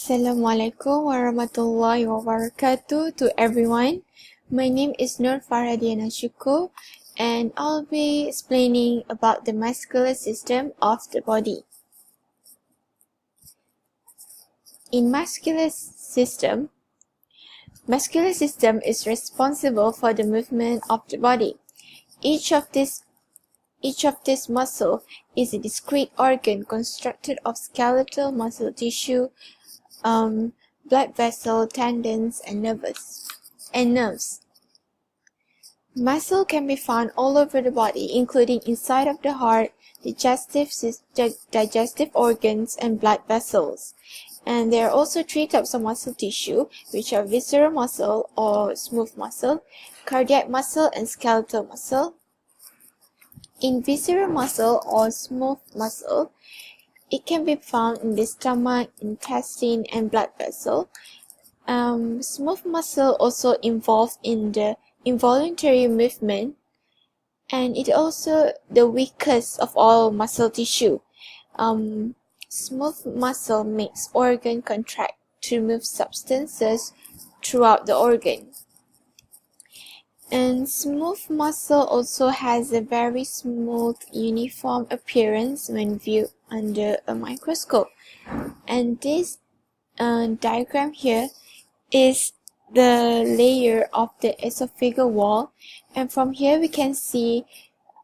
Assalamualaikum warahmatullahi wabarakatuh to everyone. My name is Nur Farhadiana Shuko and I'll be explaining about the muscular system of the body. In muscular system is responsible for the movement of the body. Each of these muscle is a discrete organ constructed of skeletal muscle tissue, blood vessel, tendons, and nerves. Muscle can be found all over the body, including inside of the heart, digestive organs, and blood vessels. And there are also three types of muscle tissue, which are visceral muscle or smooth muscle, cardiac muscle, and skeletal muscle. In visceral muscle or smooth muscle, it can be found in the stomach, intestine, and blood vessel. Smooth muscle also involved in the involuntary movement, and it also the weakest of all muscle tissue. Smooth muscle makes organ contract to move substances throughout the organ. And smooth muscle also has a very smooth, uniform appearance when viewed under a microscope. And this diagram here is the layer of the esophageal wall, and from here we can see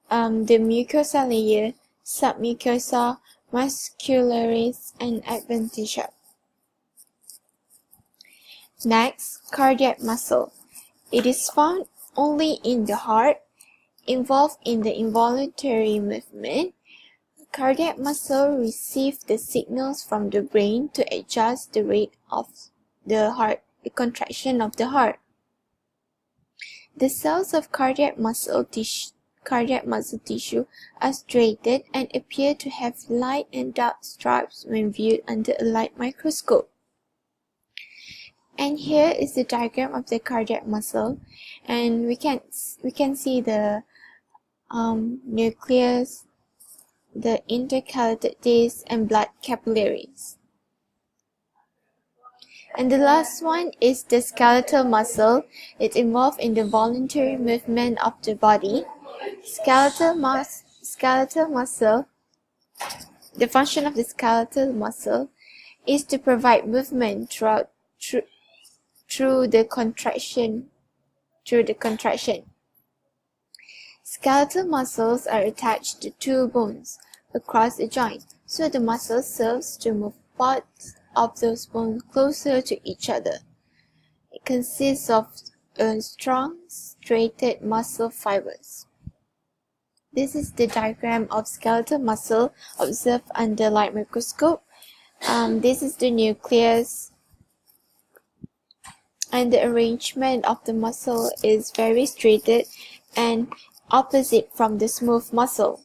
the mucosa layer, submucosa, muscularis, and adventitia. Next, cardiac muscle. It is found only in the heart, involved in the involuntary movement. Cardiac muscle receives the signals from the brain to adjust the rate of the contraction of the heart. The cells of cardiac muscle tissue are striated and appear to have light and dark stripes when viewed under a light microscope. And here is the diagram of the cardiac muscle, and we can see the nucleus, the intercalated disc, and blood capillaries. And the last one is the skeletal muscle. It's involved in the voluntary movement of the body. Skeletal muscle. The function of the skeletal muscle is to provide movement through the contraction. Skeletal muscles are attached to two bones across a joint, so the muscle serves to move parts of those bones closer to each other. It consists of strong, striated muscle fibers. This is the diagram of skeletal muscle observed under light microscope. This is the nucleus, and the arrangement of the muscle is very striated and opposite from the smooth muscle.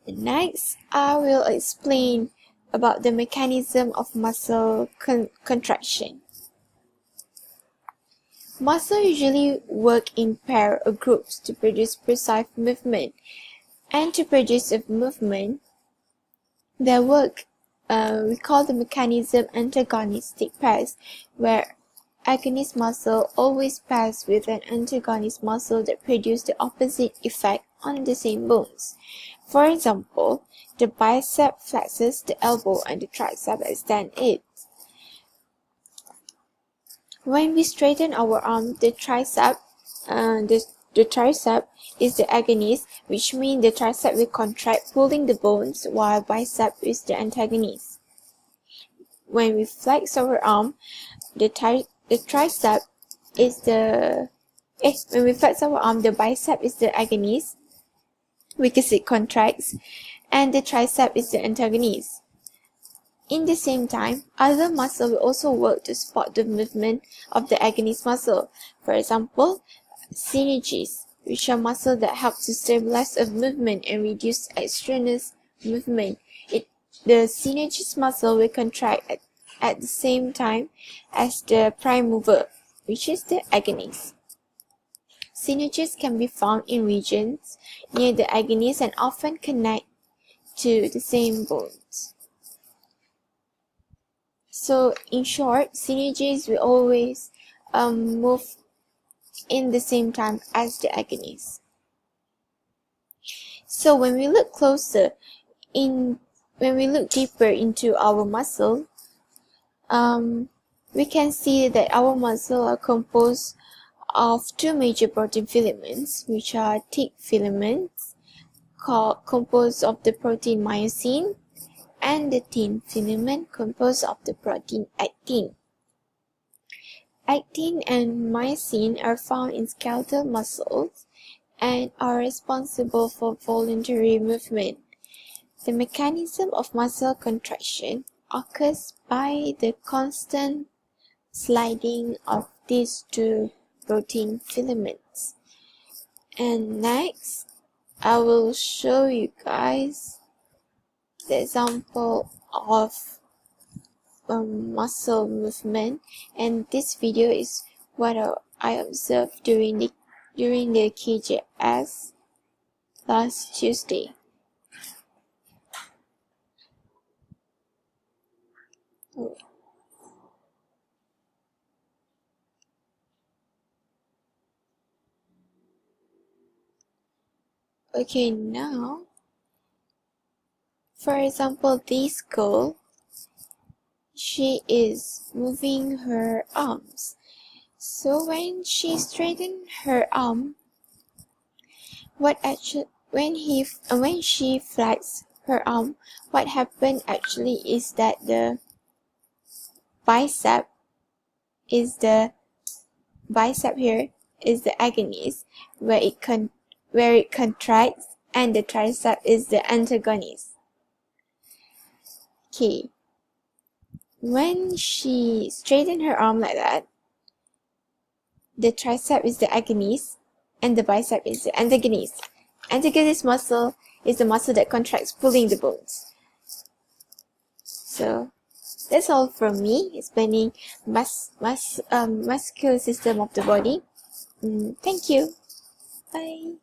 Next, I will explain about the mechanism of muscle contraction. Muscle usually work in pair or groups to produce precise movement, and to produce a movement, their work we call the mechanism antagonistic pairs, where agonist muscle always pairs with an antagonist muscle that produce the opposite effect on the same bones. For example, the bicep flexes the elbow and the tricep extend it. When we straighten our arm, the tricep is the agonist, which means the tricep will contract, pulling the bones, while bicep is the antagonist. When we flex our arm, the bicep is the agonist because it contracts, and the tricep is the antagonist. In the same time, other muscles will also work to support the movement of the agonist muscle. For example, synergies, which are muscles that help to stabilize a movement and reduce extraneous movement. The synergist muscle will contract at the same time as the prime mover, which is the agonist. Synergies can be found in regions near the agonist and often connect to the same bones. So in short, synergies will always move in the same time as the agonist. So when we look closer when we look deeper into our muscle, we can see that our muscle are composed of two major protein filaments, which are thick filaments composed of the protein myosin, and the thin filament composed of the protein actin. Actin and myosin are found in skeletal muscles and are responsible for voluntary movement. The mechanism of muscle contraction occurs by the constant sliding of these two protein filaments. And next, I will show you guys the example of muscle movement, and this video is what I observed during the KJS last Tuesday. Okay, now, for example, this girl, she is moving her arms. So when she straightens her arm, when she flex her arm, what happened actually is that the bicep here is the agonist, where it contracts, and the tricep is the antagonist. Okay, when she straightens her arm like that, the tricep is the agonist and the bicep is the antagonist. Antagonist muscle is the muscle that contracts, pulling the bones. So that's all from me explaining muscular system of the body. Thank you. Bye.